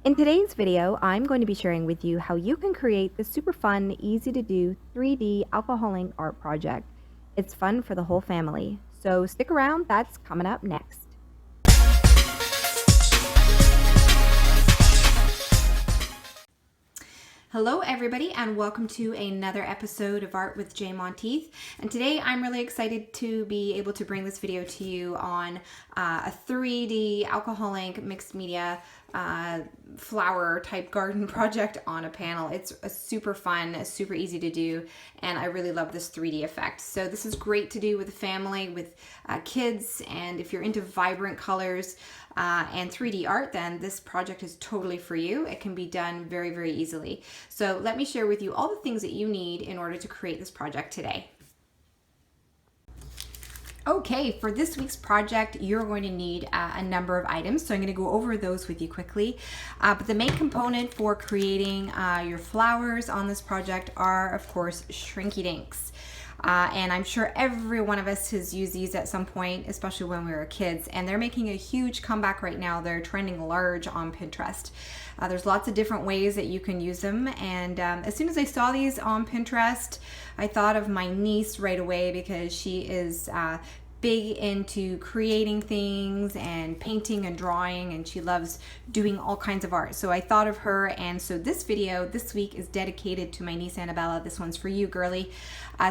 In today's video, I'm going to be sharing with you how you can create this super fun, easy to do 3D alcohol ink art project. It's fun for the whole family. So stick around, that's coming up next. Hello everybody and welcome to another episode of Art with Monteith. And today I'm really excited to be able to bring this video to you on a 3D alcohol ink mixed media flower type garden project on a panel. It's a super fun, super easy to do, and I really love this 3D effect. So this is great to do with a family, with kids, and if you're into vibrant colors and 3D art, then this project is totally for you. It can be done very, very easily. So let me share with you all the things that you need in order to create this project today. Okay, for this week's project, you're going to need a number of items. So I'm going to go over those with you quickly. But the main component for creating your flowers on this project are, of course, Shrinky Dinks. And I'm sure every one of us has used these at some point, especially when we were kids, and they're making a huge comeback right now. They're trending large on Pinterest. There's lots of different ways that you can use them, and as soon as I saw these on Pinterest, I thought of my niece right away because she is big into creating things and painting and drawing, and she loves doing all kinds of art. So I thought of her, and so this video this week is dedicated to my niece Annabella. This one's for you, girly.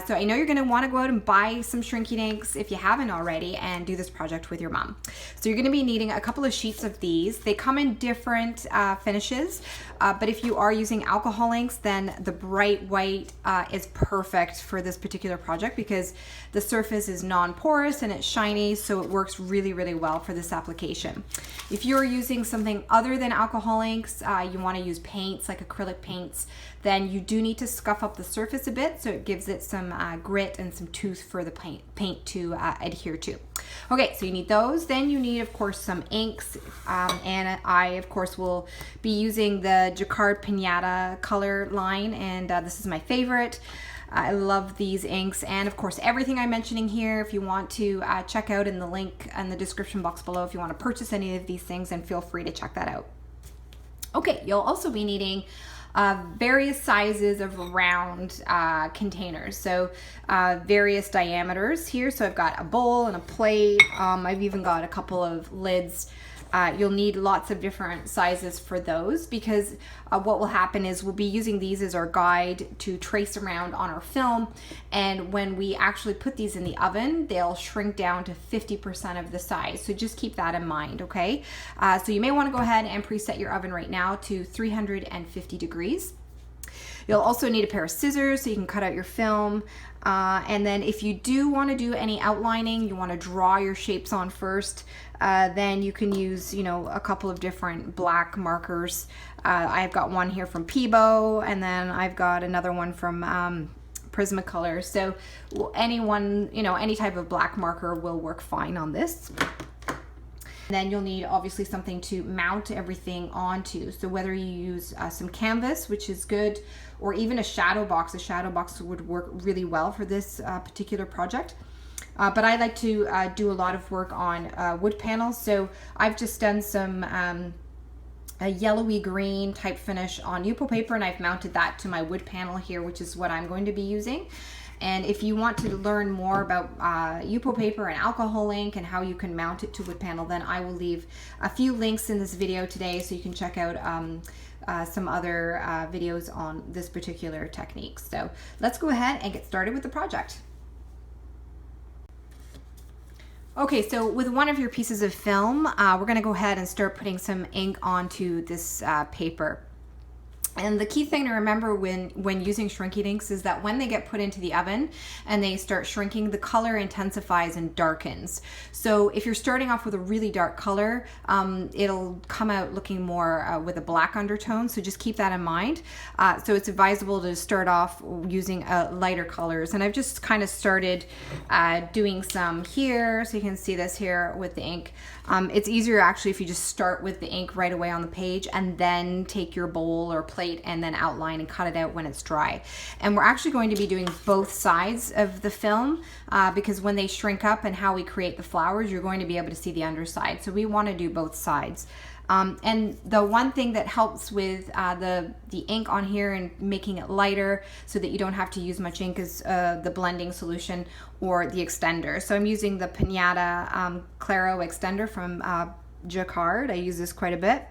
So I know you're gonna wanna go out and buy some Shrinky Dinks if you haven't already and do this project with your mom. So you're gonna be needing a couple of sheets of these. They come in different finishes, but if you are using alcohol inks, then the bright white is perfect for this particular project because the surface is non-porous and it's shiny, so it works really, really well for this application. If you're using something other than alcohol inks, you wanna use paints like acrylic paints, then you do need to scuff up the surface a bit so it gives it some grit and some tooth for the paint to adhere to. Okay, so you need those. Then you need, of course, some inks, and I, of course, will be using the Jacquard Pinata color line, and this is my favorite. I love these inks, and of course everything I'm mentioning here, if you want to check out in the link in the description box below, if you want to purchase any of these things, then feel free to check that out. Okay, you'll also be needing various sizes of round containers, so various diameters here. So I've got a bowl and a plate. I've even got a couple of lids. You'll need lots of different sizes for those because what will happen is we'll be using these as our guide to trace around on our film, and when we actually put these in the oven, they'll shrink down to 50% of the size. So just keep that in mind, okay? So you may want to go ahead and preset your oven right now to 350 degrees. You'll also need a pair of scissors so you can cut out your film. And then if you do want to do any outlining, you want to draw your shapes on first, then you can use, a couple of different black markers. I've got one here from Peebo, and then I've got another one from Prismacolor. So any type of black marker will work fine on this. Then you'll need obviously something to mount everything onto. So whether you use some canvas, which is good, or even a shadow box would work really well for this particular project. But I like to do a lot of work on wood panels. So I've just done some a yellowy green type finish on Yupo paper, and I've mounted that to my wood panel here, which is what I'm going to be using. And if you want to learn more about Yupo paper and alcohol ink and how you can mount it to wood panel, then I will leave a few links in this video today so you can check out some other videos on this particular technique. So let's go ahead and get started with the project. Okay, so with one of your pieces of film, we're gonna go ahead and start putting some ink onto this paper. And the key thing to remember when using Shrinky Dinks is that when they get put into the oven and they start shrinking, the color intensifies and darkens. So if you're starting off with a really dark color, it'll come out looking more with a black undertone. So just keep that in mind. So it's advisable to start off using lighter colors. And I've just kind of started doing some here. So you can see this here with the ink. It's easier actually if you just start with the ink right away on the page and then take your bowl or plate and then outline and cut it out when it's dry. And we're actually going to be doing both sides of the film because when they shrink up and how we create the flowers, you're going to be able to see the underside. So we want to do both sides. And the one thing that helps with the ink on here and making it lighter so that you don't have to use much ink is the blending solution or the extender. So I'm using the Pinata Claro extender from Jacquard. I use this quite a bit.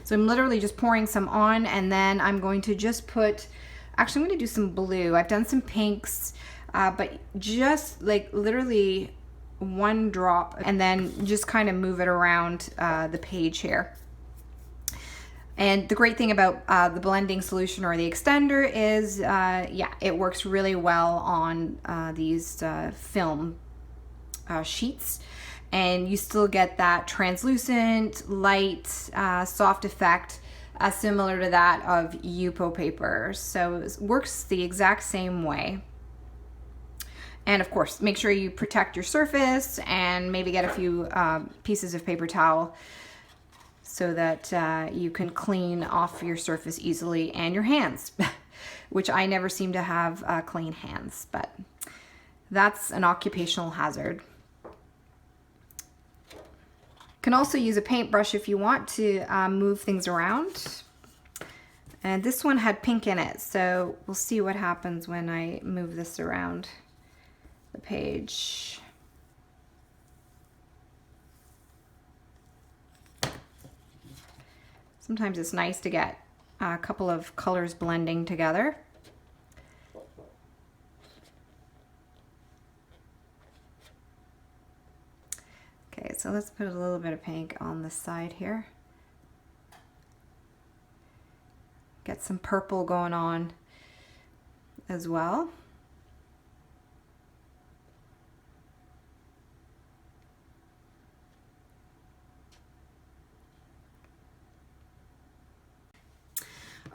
So I'm literally just pouring some on, and then I'm going to just put, actually I'm going to do some blue. I've done some pinks, but just like literally one drop, and then just kind of move it around the page here. And the great thing about the blending solution or the extender is, yeah, it works really well on these film sheets. And you still get that translucent, light, soft effect, similar to that of Yupo paper. So it works the exact same way. And of course, make sure you protect your surface and maybe get a few pieces of paper towel so that you can clean off your surface easily, and your hands, which I never seem to have clean hands, but that's an occupational hazard. Can also use a paintbrush if you want to move things around. And this one had pink in it, so we'll see what happens when I move this around the page. Sometimes it's nice to get a couple of colors blending together. Okay, so let's put a little bit of pink on the side here. Get some purple going on as well.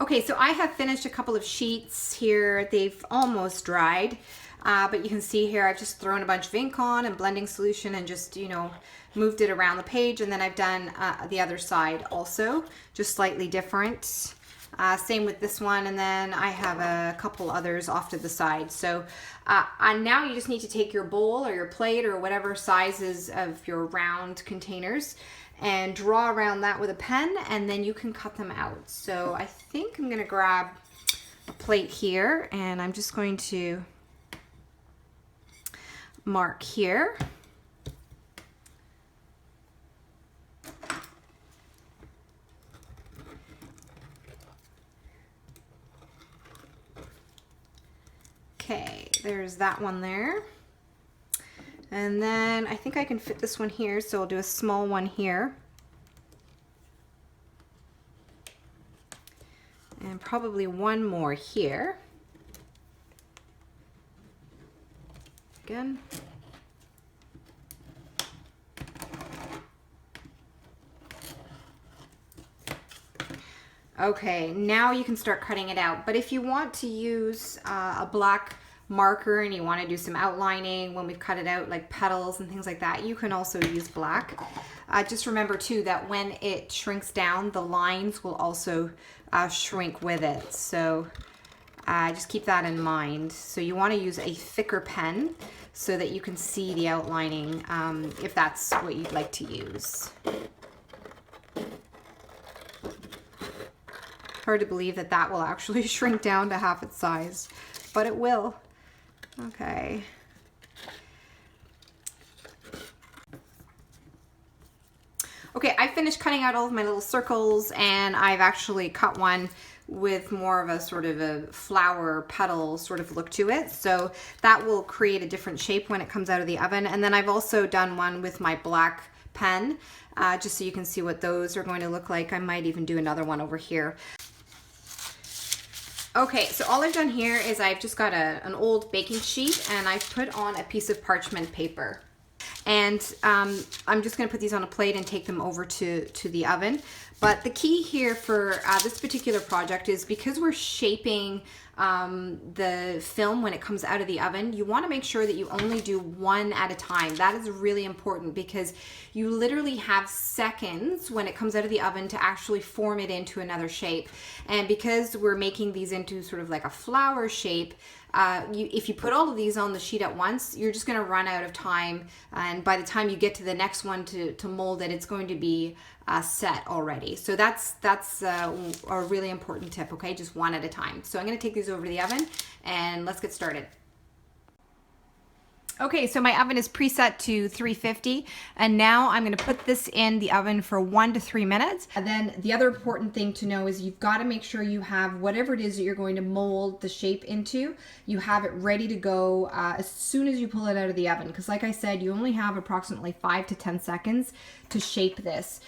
Okay, so I have finished a couple of sheets here. They've almost dried. But you can see here I've just thrown a bunch of ink on and blending solution and just, you know, moved it around the page. And then I've done the other side also, just slightly different. Same with this one, and then I have a couple others off to the side. So now you just need to take your bowl or your plate or whatever sizes of your round containers and draw around that with a pen, and then you can cut them out. So I think I'm gonna grab a plate here, and I'm just going to mark here. Okay, there's that one there. And then I think I can fit this one here, so I'll do a small one here. And probably one more here. Again. Okay, now you can start cutting it out. But if you want to use a black marker and you want to do some outlining when we've cut it out, like petals and things like that, you can also use black. Just remember too that when it shrinks down, the lines will also shrink with it. So just keep that in mind. So you want to use a thicker pen so that you can see the outlining if that's what you'd like to use. Hard to believe that that will actually shrink down to half its size, but it will. Okay. Okay, I finished cutting out all of my little circles, and I've actually cut one with more of a sort of a flower petal sort of look to it. So that will create a different shape when it comes out of the oven. And then I've also done one with my black pen, just so you can see what those are going to look like. I might even do another one over here. Okay, so all I've done here is I've just got an old baking sheet, and I've put on a piece of parchment paper. And I'm just gonna put these on a plate and take them over to the oven. But the key here for this particular project is because we're shaping the film when it comes out of the oven, you wanna make sure that you only do one at a time. That is really important because you literally have seconds when it comes out of the oven to actually form it into another shape. And because we're making these into sort of like a flower shape, if you put all of these on the sheet at once, you're just going to run out of time, and by the time you get to the next one to mold it, it's going to be set already. So that's a really important tip, okay? Just one at a time. So I'm gonna take these over to the oven and let's get started. Okay, so my oven is preset to 350, and now I'm gonna put this in the oven for 1 to 3 minutes. And then the other important thing to know is you've gotta make sure you have whatever it is that you're going to mold the shape into, you have it ready to go as soon as you pull it out of the oven. Because like I said, you only have approximately 5 to 10 seconds to shape this.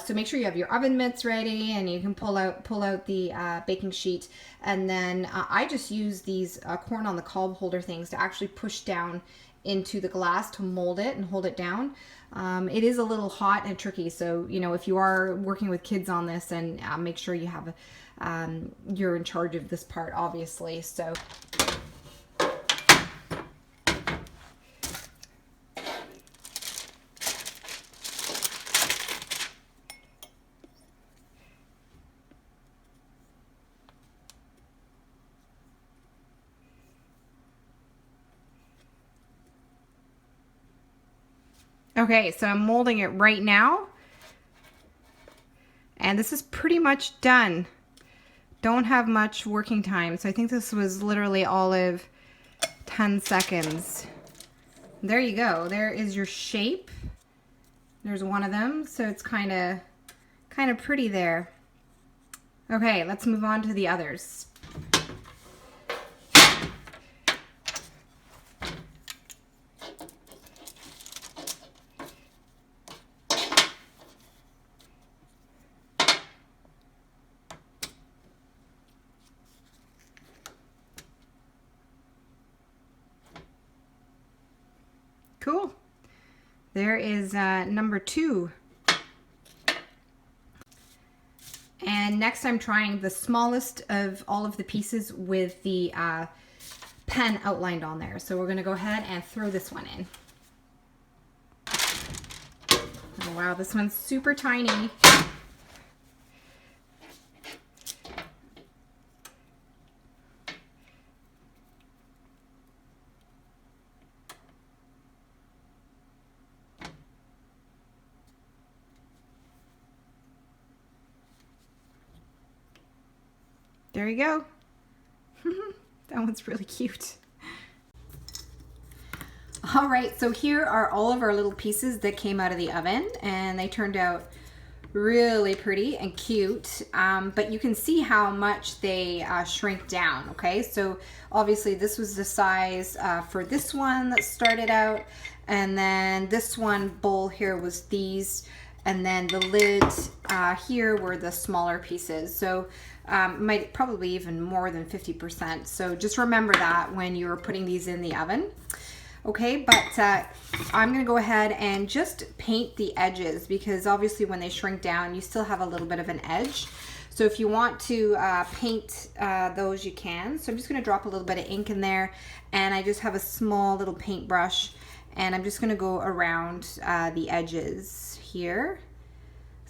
So make sure you have your oven mitts ready, and you can pull out the baking sheet. And then I just use these corn on the cob holder things to actually push down into the glass to mold it and hold it down. It is a little hot and tricky, so you know, if you are working with kids on this, and make sure you have you're in charge of this part, obviously. So okay, so I'm molding it right now, and this is pretty much done. Don't have much working time, so I think this was literally all of 10 seconds. There you go. There is your shape. There's one of them, so it's kind of pretty there. Okay, let's move on to the others. Cool. There is number 2. And next I'm trying the smallest of all of the pieces with the pen outlined on there. So we're going to go ahead and throw this one in. Oh wow, this one's super tiny. There you go. That one's really cute. All right, so here are all of our little pieces that came out of the oven, and they turned out really pretty and cute, but you can see how much they shrink down, okay? So obviously this was the size for this one that started out, and then this one bowl here was these, and then the lid here were the smaller pieces. So might probably even more than 50%. So just remember that when you're putting these in the oven. Okay, but I'm gonna go ahead and just paint the edges, because obviously when they shrink down, you still have a little bit of an edge. So if you want to paint those, you can. So I'm just gonna drop a little bit of ink in there, and I just have a small little paintbrush, and I'm just gonna go around the edges here.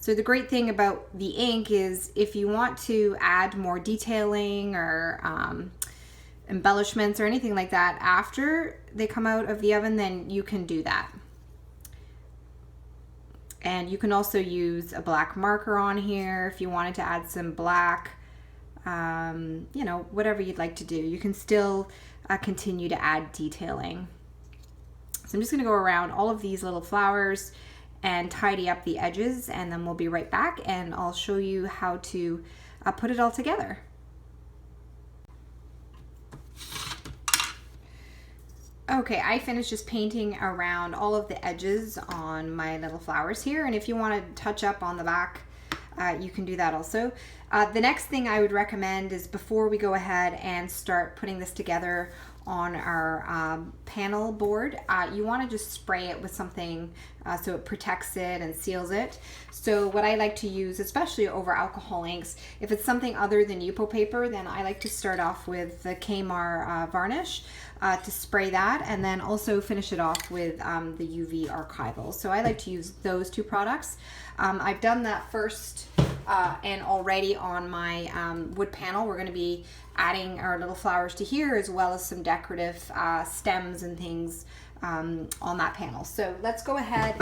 So the great thing about the ink is if you want to add more detailing or embellishments or anything like that after they come out of the oven, then you can do that. And you can also use a black marker on here if you wanted to add some black, you know, whatever you'd like to do. You can still continue to add detailing. So I'm just gonna go around all of these little flowers and tidy up the edges, and then we'll be right back and I'll show you how to put it all together. Okay, I finished just painting around all of the edges on my little flowers here, and if you want to touch up on the back, you can do that also. The next thing I would recommend is, before we go ahead and start putting this together on our panel board, you want to just spray it with something so it protects it and seals it. So what I like to use, especially over alcohol inks, if it's something other than Yupo paper, then I like to start off with the Kmart varnish to spray that, and then also finish it off with the UV archival. So I like to use those two products. I've done that first and already on my wood panel. We're going to be adding our little flowers to here, as well as some decorative stems and things on that panel. So let's go ahead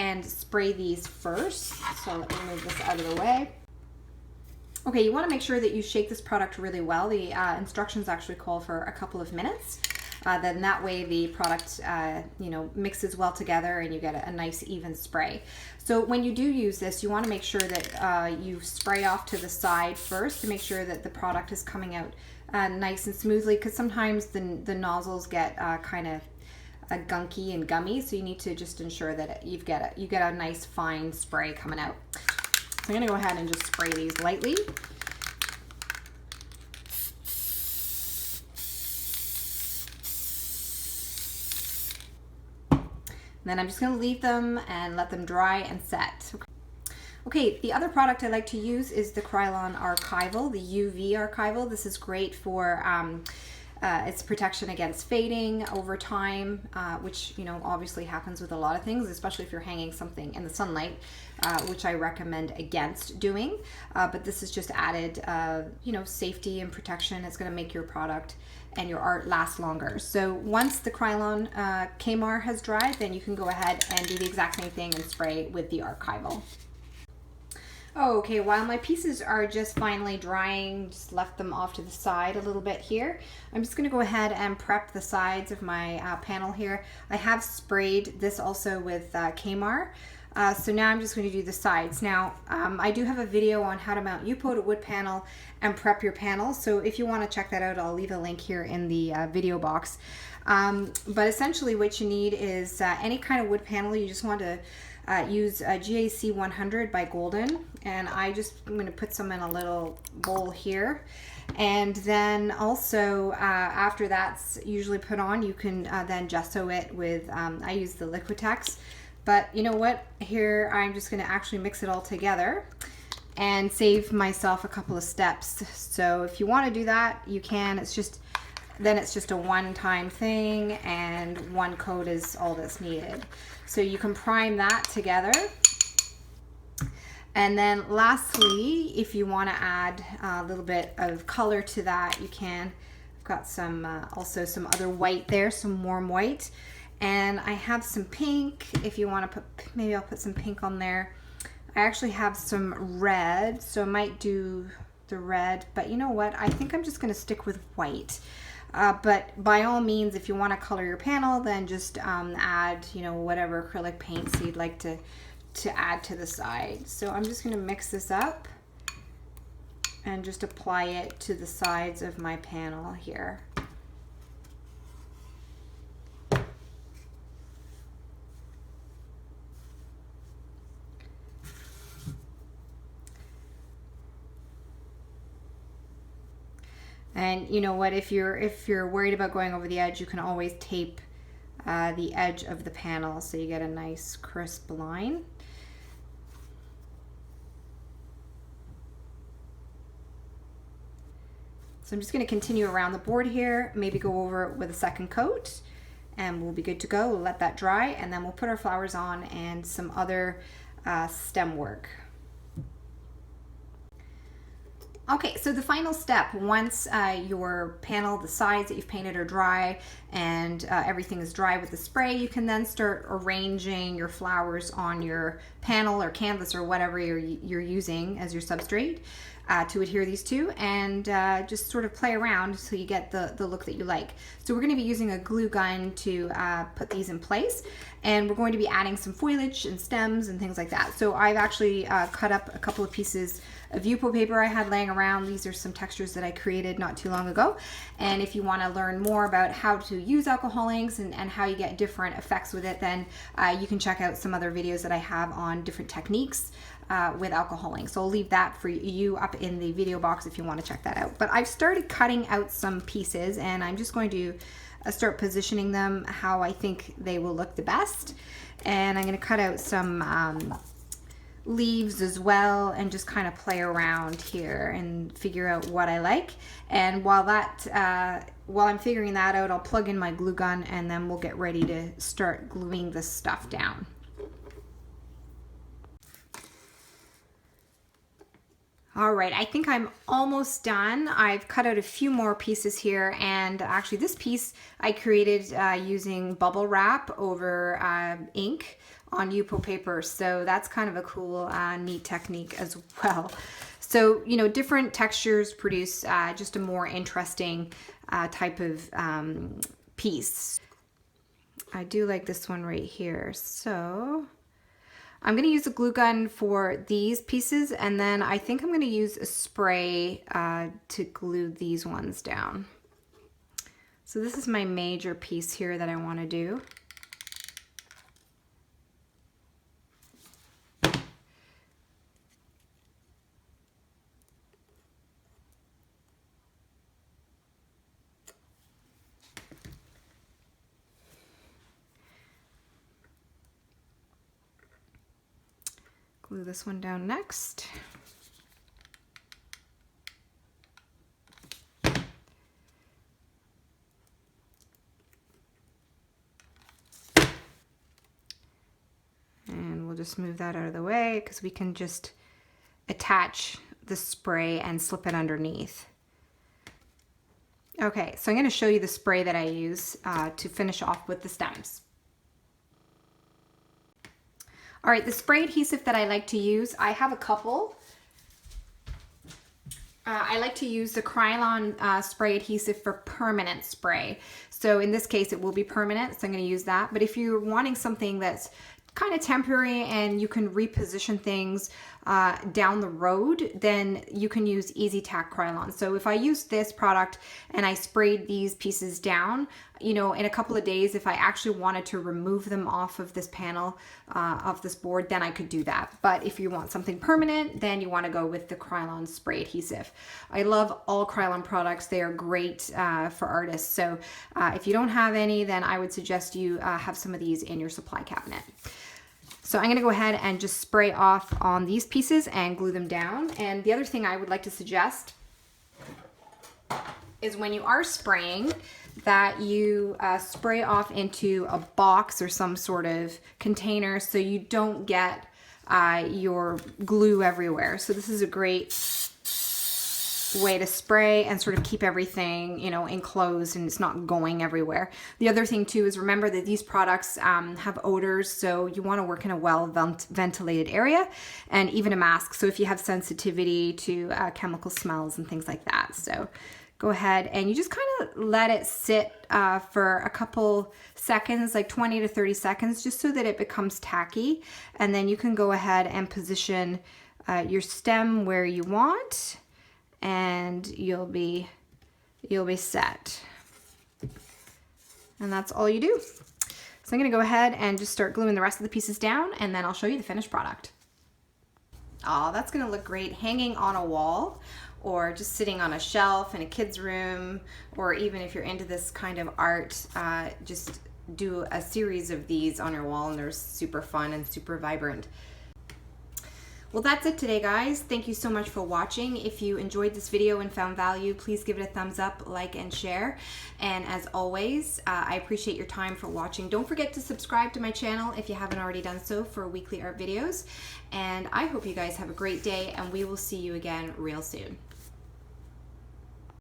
and spray these first. So let me move this out of the way. Okay, you want to make sure that you shake this product really well. The instructions actually call for a couple of minutes. Then that way the product mixes well together and you get a nice even spray. So when you do use this, you want to make sure that you spray off to the side first to make sure that the product is coming out nice and smoothly, because sometimes the nozzles get kind of gunky and gummy, so you need to just ensure that you get a nice fine spray coming out. So I'm going to go ahead and just spray these lightly. And then I'm just going to leave them and let them dry and set. Okay, the other product I like to use is the Krylon Archival, the UV Archival. This is great for its protection against fading over time, which obviously happens with a lot of things, especially if you're hanging something in the sunlight, which I recommend against doing. But this is just added, safety and protection. It's going to make your product and your art last longer. So once the Krylon Kmar has dried, then you can go ahead and do the exact same thing and spray with the Archival. Okay, while my pieces are just finally drying, just left them off to the side a little bit here. I'm just going to go ahead and prep the sides of my panel here. I have sprayed this also with Kmar. So now I'm just going to do the sides. Now, I do have a video on how to mount UPO to wood panel and prep your panel. So if you want to check that out, I'll leave a link here in the video box. But essentially what you need is any kind of wood panel. You just want to use GAC 100 by Golden, and I'm going to put some in a little bowl here. And then also after that's usually put on, you can then gesso it with, I use the Liquitex, but you know what, here I'm just going to actually mix it all together and save myself a couple of steps. So if you want to do that, you can. It's just a one-time thing, and one coat is all that's needed. So you can prime that together. And then lastly, if you want to add a little bit of color to that, you can. I've got some also some other white there, some warm white. And I have some pink. If you want to put, maybe I'll put some pink on there. I actually have some red, so I might do the red, but you know what? I think I'm just going to stick with white. But by all means, if you want to color your panel, then just add, whatever acrylic paints you'd like to add to the side. So I'm just going to mix this up and just apply it to the sides of my panel here. And you know what, if you're worried about going over the edge, you can always tape the edge of the panel so you get a nice crisp line. So I'm just going to continue around the board here, maybe go over it with a second coat, and we'll be good to go. We'll let that dry, and then we'll put our flowers on and some other stem work. Okay, so the final step, once your panel, the sides that you've painted are dry and everything is dry with the spray, you can then start arranging your flowers on your panel or canvas or whatever you're using as your substrate to adhere these to, and just sort of play around until you get the look that you like. So we're going to be using a glue gun to put these in place, and we're going to be adding some foliage and stems and things like that. So I've actually cut up a couple of pieces of UPO paper I had laying around. These are some textures that I created not too long ago. And if you want to learn more about how to use alcohol inks and how you get different effects with it, then you can check out some other videos that I have on different techniques with alcohol inks. So I'll leave that for you up in the video box if you want to check that out. But I've started cutting out some pieces, and I'm just going to start positioning them how I think they will look the best. And I'm going to cut out some leaves as well, and just kind of play around here and figure out what I like. And while I'm figuring that out, I'll plug in my glue gun, and then we'll get ready to start gluing this stuff down. All right, I think I'm almost done. I've cut out a few more pieces here, and actually this piece I created using bubble wrap over ink on Yupo paper. So that's kind of a cool, neat technique as well. So, you know, different textures produce just a more interesting type of piece. I do like this one right here. So I'm going to use a glue gun for these pieces, and then I think I'm going to use a spray to glue these ones down. So this is my major piece here that I want to do. Glue this one down next. And we'll just move that out of the way because we can just attach the spray and slip it underneath. Okay, so I'm going to show you the spray that I use to finish off with the stems. All right, the spray adhesive that I like to use, I have a couple. I like to use the Krylon spray adhesive for permanent spray. So in this case, it will be permanent, so I'm going to use that. But if you're wanting something that's kind of temporary and you can reposition things down the road, then you can use Easy Tack Krylon. So if I use this product and I sprayed these pieces down, you know, in a couple of days, if I actually wanted to remove them off of this panel, of this board, then I could do that. But if you want something permanent, then you want to go with the Krylon spray adhesive. I love all Krylon products. They are great for artists. So if you don't have any, then I would suggest you have some of these in your supply cabinet. So I'm going to go ahead and just spray off on these pieces and glue them down. And the other thing I would like to suggest is when you are spraying, that you spray off into a box or some sort of container so you don't get your glue everywhere. So this is a great way to spray and sort of keep everything, you know, enclosed and it's not going everywhere. The other thing too is remember that these products have odors, so you want to work in a well ventilated area, and even a mask, so if you have sensitivity to chemical smells and things like that. So go ahead and you just kind of let it sit for a couple seconds, like 20 to 30 seconds, just so that it becomes tacky, and then you can go ahead and position your stem where you want, and you'll be set. And that's all you do. So I'm gonna go ahead and just start gluing the rest of the pieces down, and then I'll show you the finished product. Oh, that's gonna look great hanging on a wall, or just sitting on a shelf in a kid's room, or even if you're into this kind of art, just do a series of these on your wall, and they're super fun and super vibrant. Well, that's it today, guys. Thank you so much for watching. If you enjoyed this video and found value, please give it a thumbs up, like, and share. And as always, I appreciate your time for watching. Don't forget to subscribe to my channel if you haven't already done so for weekly art videos. And I hope you guys have a great day, and we will see you again real soon.